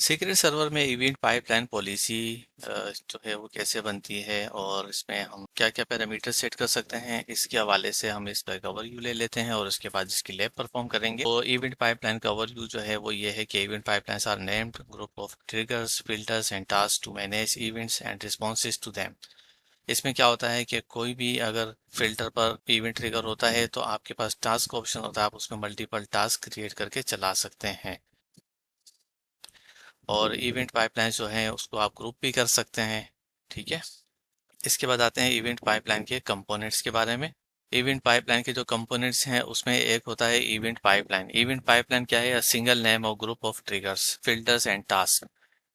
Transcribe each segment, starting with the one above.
Secret server में event pipeline policy जो है वो कैसे बनती है और इसमें हम क्या क्या पैरामीटर सेट कर सकते हैं, इसके हवाले से हम इस पर ओवरव्यू ले लेते हैं और उसके बाद इसकी लैब परफॉर्म करेंगे। तो इवेंट पाइपलाइन का ओवरव्यू जो है वो ये है कि event pipelines are named group of triggers, filters and task to manage events and responses to them. इसमें क्या होता है कि कोई भी अगर फिल्टर पर इवेंट ट्रिगर होता है तो आपके पास टास्क ऑप्शन होता है, आप उसमें मल्टीपल टास्क क्रिएट करके चला सकते हैं। और इवेंट पाइपलाइन जो है उसको आप ग्रुप भी कर सकते हैं। ठीक है, इसके बाद आते हैं इवेंट पाइपलाइन के कंपोनेंट्स के बारे में। इवेंट पाइपलाइन के जो कंपोनेंट्स हैं उसमें एक होता है इवेंट पाइपलाइन। इवेंट पाइपलाइन क्या है? अ सिंगल नेम और group of triggers, filters and task.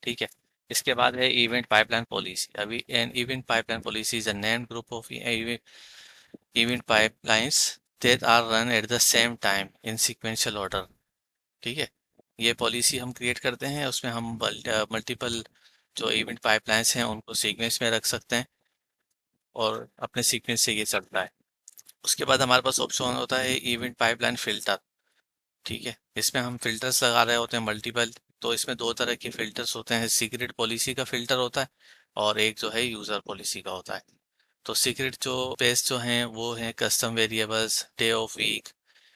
ठीक है, इसके बाद है इवेंट पाइपलाइन पॉलिसी। अभी an event pipeline policy is a name group of event pipelines that are run at the same time in sequential order. ठीक है, ये पॉलिसी हम क्रिएट करते हैं, उसमें हम मल्टीपल जो इवेंट पाइपलाइंस हैं उनको सीक्वेंस में रख सकते हैं और अपने सीक्वेंस से ये चलता है। उसके बाद हमारे पास ऑप्शन होता है इवेंट पाइपलाइन फिल्टर। ठीक है, इसमें हम फिल्टर्स लगा रहे होते हैं मल्टीपल। तो इसमें दो तरह के फिल्टर्स होते हैं, सीक्रेट पॉलिसी का फिल्टर होता है और एक जो है यूजर पॉलिसी का होता है। तो सीक्रेट जो पेज जो हैं वो हैं custom variables, day of week,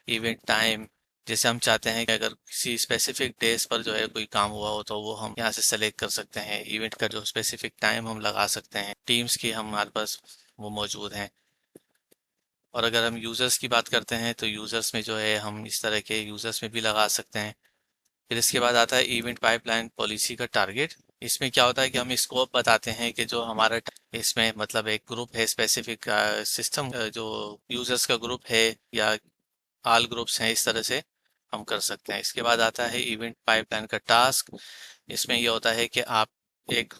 event time. जैसे हम चाहते हैं कि अगर किसी स्पेसिफिक डेज पर जो है कोई काम हुआ हो तो वो हम यहाँ से सेलेक्ट कर सकते हैं। इवेंट का जो स्पेसिफिक टाइम हम लगा सकते हैं, टीम्स की हमारे पास वो मौजूद हैं। और अगर हम यूज़र्स की बात करते हैं तो यूज़र्स में जो है हम इस तरह के यूज़र्स में भी लगा सकते हैं। फिर इसके बाद आता है इवेंट पाइपलाइन पॉलिसी का टारगेट। इसमें क्या होता है कि हम स्कोप बताते हैं कि जो हमारा इसमें मतलब एक ग्रुप है स्पेसिफिक सिस्टम, जो यूजर्स का ग्रुप है या ऑल ग्रुप्स हैं, इस तरह से हम कर सकते हैं। इसके बाद आता है इवेंट पाइपलाइन का टास्क। इसमें ये होता है कि आप एक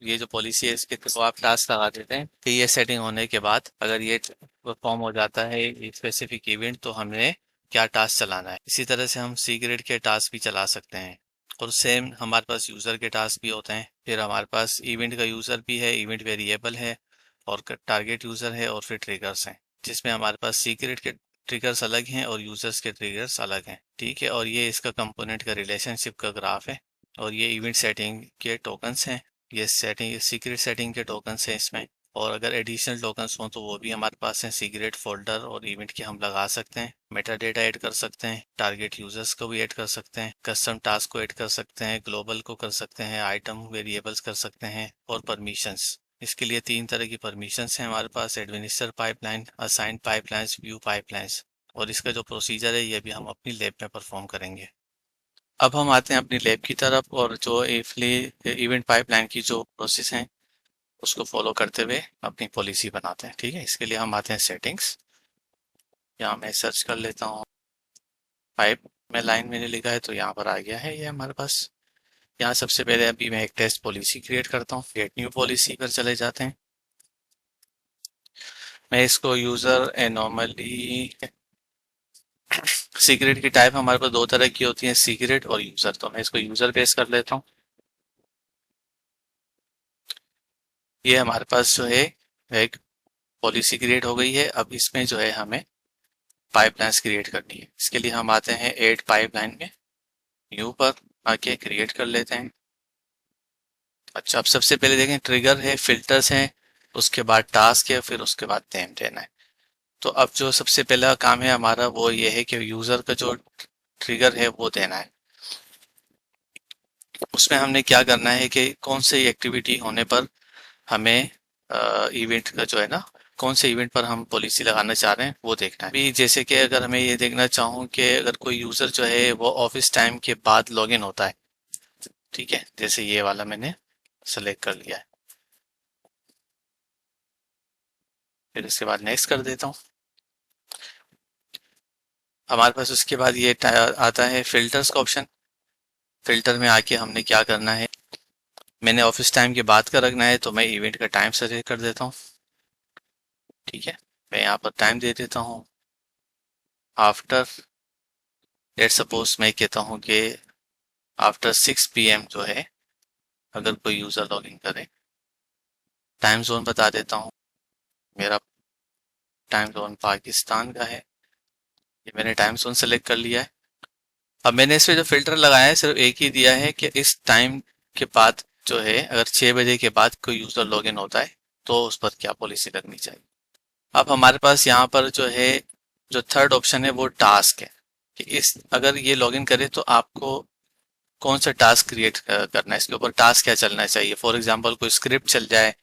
ये जो पॉलिसी है इसके थ्रू आप टास्क लगा देते हैं कि ये सेटिंग होने के बाद अगर ये परफॉर्म हो जाता है स्पेसिफिक इवेंट तो हमने क्या टास्क चलाना है। इसी तरह से हम सीक्रेट के टास्क भी चला सकते हैं और सेम हमारे पास यूज़र के टास्क भी होते हैं। फिर हमारे पास इवेंट का यूज़र भी है, इवेंट वेरिएबल है और टारगेट यूज़र है और फिर ट्रिगर्स हैं, जिसमें हमारे पास सीक्रेट के ट्रिगर्स अलग हैं और यूजर्स के ट्रिगर्स अलग हैं। ठीक है, और ये इसका कंपोनेंट का रिलेशनशिप का ग्राफ है और ये इवेंट सेटिंग के टोकन्स हैं। ये सेटिंग सीक्रेट सेटिंग के टोकन्स हैं इसमें। और अगर एडिशनल टोकन्स हों तो वो भी हमारे पास हैं, सीक्रेट फोल्डर और इवेंट के हम लगा सकते हैं, मेटा डेटा ऐड कर सकते हैं, टारगेट यूजर्स को भी ऐड कर सकते हैं, कस्टम टास्क को ऐड कर सकते हैं, ग्लोबल को कर सकते हैं, आइटम वेरिएबल्स कर सकते हैं और परमिशंस। इसके लिए तीन तरह की परमिशंस हैं हमारे पास, administer pipeline, assign pipelines, view pipelines. और इसका जो प्रोसीजर है ये भी हम अपनी लैब में परफॉर्म करेंगे। अब हम आते हैं अपनी लैब की तरफ और जो इवेंट पाइपलाइन की जो प्रोसेस है उसको फॉलो करते हुए अपनी पॉलिसी बनाते हैं। ठीक है, इसके लिए हम आते हैं सेटिंग्स। यहाँ मैं सर्च कर लेता हूँ, पाइप में लाइन मैंने लिखा है तो यहाँ पर आ गया है ये हमारे पास। यहाँ सबसे पहले अभी मैं एक टेस्ट पॉलिसी क्रिएट करता हूँ। क्रिएट न्यू पॉलिसी पर चले जाते हैं। मैं इसको यूजर एनॉमली, सीक्रेट की टाइप हमारे पास दो तरह की होती है, सीक्रेट और यूजर। तो मैं इसको यूजर बेस कर लेता हूँ। ये हमारे पास जो है एक पॉलिसी क्रिएट हो गई है। अब इसमें जो है हमें पाइपलाइंस क्रिएट करनी है। इसके लिए हम आते हैं ऐड पाइपलाइन में, न्यू पर आके क्रिएट कर लेते हैं। अच्छा, अब सबसे पहले देखें ट्रिगर है, फिल्टर्स हैं, उसके बाद टास्क है, फिर उसके बाद नेम देना है। तो अब जो सबसे पहला काम है हमारा वो ये है कि यूजर का जो ट्रिगर है वो देना है। उसमें हमने क्या करना है कि कौन सी एक्टिविटी होने पर हमें इवेंट का जो है ना, कौन से इवेंट पर हम पॉलिसी लगाना चाह रहे हैं वो देखना है। अभी जैसे कि अगर हमें ये देखना चाहूँ कि अगर कोई यूजर जो है वो ऑफिस टाइम के बाद लॉगिन होता है, ठीक है, जैसे ये वाला मैंने सेलेक्ट कर लिया है, फिर इसके बाद नेक्स्ट कर देता हूँ। हमारे पास उसके बाद ये आता है फिल्टर्स का ऑप्शन। फिल्टर में आके हमने क्या करना है, मैंने ऑफिस टाइम के बाद का रखना है तो मैं इवेंट का टाइम सेलेक्ट कर देता हूँ। ठीक है, मैं यहाँ पर टाइम दे देता हूँ आफ्टर, लेट सपोज मैं कहता हूँ कि आफ्टर 6 PM जो है अगर कोई यूज़र लॉगिन करे। टाइम जोन बता देता हूँ, मेरा टाइम जोन पाकिस्तान का है। ये मैंने टाइम जोन सेलेक्ट कर लिया है। अब मैंने इस पे जो फिल्टर लगाया है सिर्फ एक ही दिया है कि इस टाइम के बाद जो है, अगर 6 बजे के बाद कोई यूजर लॉगिन होता है तो उस पर क्या पॉलिसी लगनी चाहिए। अब हमारे पास यहाँ पर जो है, जो थर्ड ऑप्शन है वो टास्क है कि इस अगर ये लॉगिन करे तो आपको कौन सा टास्क क्रिएट करना है, इसके ऊपर टास्क क्या चलना चाहिए। फॉर एग्जांपल कोई स्क्रिप्ट चल जाए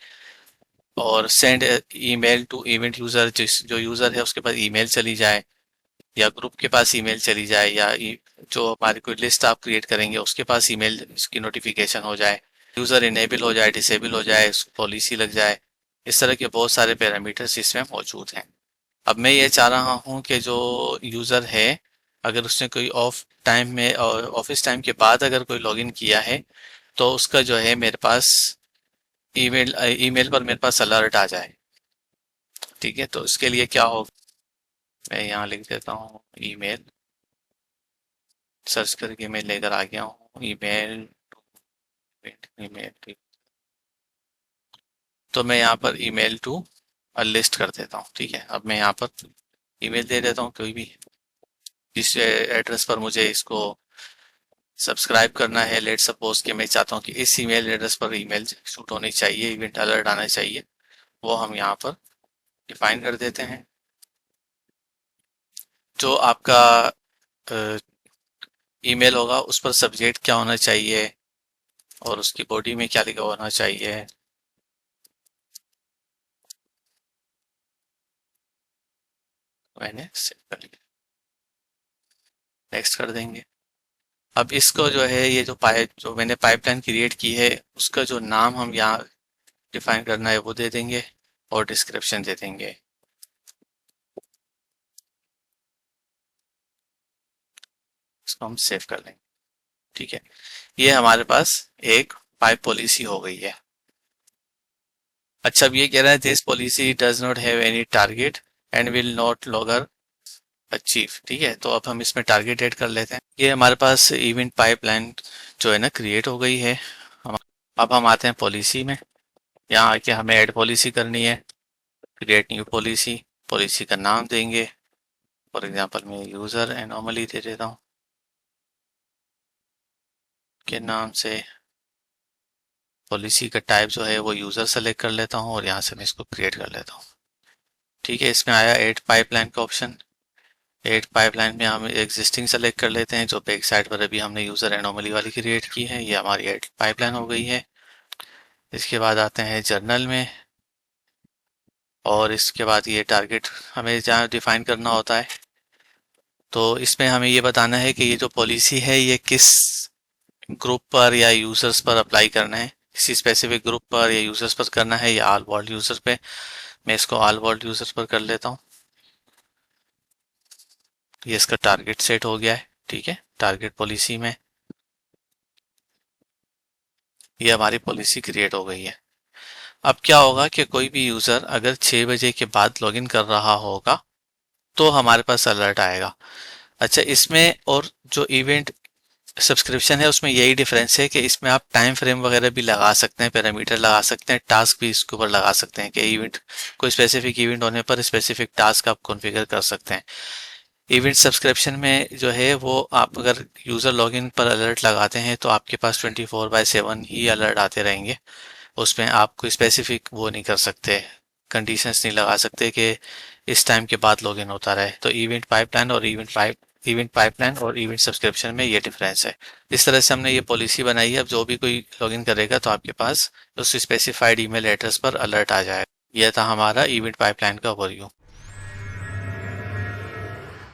और send email to event user, जिस जो यूजर है उसके पास ईमेल चली जाए, या ग्रुप के पास ईमेल चली जाए, या जो हमारी कोई लिस्ट आप क्रिएट करेंगे उसके पास ईमेल की नोटिफिकेशन हो जाए, यूजर इनेबल हो जाए, डिसेबल हो जाए, पॉलिसी लग जाए। इस तरह के बहुत सारे पैरामीटर्स इसमें मौजूद हैं। अब मैं ये चाह रहा हूँ कि जो यूज़र है, अगर उसने कोई ऑफ टाइम में और ऑफिस टाइम के बाद अगर कोई लॉगिन किया है तो उसका जो है मेरे पास ईमेल ईमेल पर मेरे पास अलर्ट आ जाए। ठीक है, तो इसके लिए क्या होगा, मैं यहाँ लिख देता हूँ ईमेल, सर्च करके मैं लेकर आ गया हूँ ईमेल ईमेल। तो मैं यहाँ पर ईमेल टू लिस्ट कर देता हूँ। ठीक है, अब मैं यहाँ पर ईमेल दे देता हूँ कोई भी, जिस एड्रेस पर मुझे इसको सब्सक्राइब करना है। लेट सपोज कि मैं चाहता हूँ कि इस ईमेल एड्रेस पर ईमेल शूट होनी चाहिए, इवेंट अलर्ट आना चाहिए, वो हम यहाँ पर डिफाइन कर देते हैं। जो आपका ईमेल होगा उस पर सब्जेक्ट क्या होना चाहिए और उसकी बॉडी में क्या लिखा होना चाहिए, मैंने सेव कर लिया, नेक्स्ट कर देंगे। अब इसको जो है, ये जो मैंने पाइपलाइन क्रिएट की है उसका जो नाम हम यहाँ डिफाइन करना है वो दे देंगे और डिस्क्रिप्शन दे देंगे। इसको हम सेव कर लेंगे। ठीक है, ये हमारे पास एक पाइप पॉलिसी हो गई है। अच्छा, अब ये कह रहा है this policy does not have any target and will not logger achieve. ठीक है, तो अब हम इसमें टारगेट ऐड कर लेते हैं। ये हमारे पास इवेंट पाइपलाइन जो है ना क्रिएट हो गई है। अब हम आते हैं पॉलिसी में। यहाँ आके हमें ऐड पॉलिसी करनी है, क्रिएट न्यू पॉलिसी। पॉलिसी का नाम देंगे, फॉर एग्जांपल मैं यूजर एनोमली दे देता हूँ के नाम से। पॉलिसी का टाइप जो है वो यूजर सेलेक्ट कर लेता हूँ और यहाँ से मैं इसको क्रिएट कर लेता हूँ। ठीक है, इसमें आया ऐड पाइपलाइन का ऑप्शन। ऐड पाइपलाइन में हम एग्जिस्टिंग सेलेक्ट कर लेते हैं, जो बैक साइड पर अभी हमने यूजर एनोमली वाली क्रिएट की है, ये हमारी ऐड पाइपलाइन हो गई है। इसके बाद आते हैं जर्नल में, और इसके बाद ये टारगेट हमें जहाँ डिफाइन करना होता है। तो इसमें हमें ये बताना है कि ये जो पॉलिसी है ये किस ग्रुप पर या यूजर्स पर अप्लाई करना है, किसी स्पेसिफिक ग्रुप पर या यूजर्स पर करना है या ऑल वर्ल्ड यूजर्स पे। मैं इसको ऑल वर्ल्ड यूजर्स पर कर लेता हूँ। ये इसका टारगेट सेट हो गया है। ठीक है, टारगेट पॉलिसी में ये हमारी पॉलिसी क्रिएट हो गई है। अब क्या होगा कि कोई भी यूजर अगर 6 बजे के बाद लॉगिन कर रहा होगा तो हमारे पास अलर्ट आएगा। अच्छा, इसमें और जो इवेंट सब्सक्रिप्शन है उसमें यही डिफरेंस है कि इसमें आप टाइम फ्रेम वगैरह भी लगा सकते हैं, पैरामीटर लगा सकते हैं, टास्क भी इसके ऊपर लगा सकते हैं कि इवेंट कोई स्पेसिफिक इवेंट होने पर स्पेसिफिक टास्क आप कॉन्फ़िगर कर सकते हैं। इवेंट सब्सक्रिप्शन में जो है वो आप अगर यूज़र लॉगिन पर अलर्ट लगाते हैं तो आपके पास 24/7 ही अलर्ट आते रहेंगे। उसमें आप कोई स्पेसिफिक वो नहीं कर सकते, कंडीशंस नहीं लगा सकते कि इस टाइम के बाद लॉगिन होता रहे। तो इवेंट पाइपलाइन और इवेंट सब्सक्रिप्शन में ये डिफरेंस है। इस तरह से हमने ये पॉलिसी बनाई है। अब जो भी कोई लॉगिन करेगा तो आपके पास उस स्पेसिफाइड ईमेल एड्रेस पर अलर्ट आ जाएगा। यह था हमारा इवेंट पाइपलाइन का ओवरव्यू।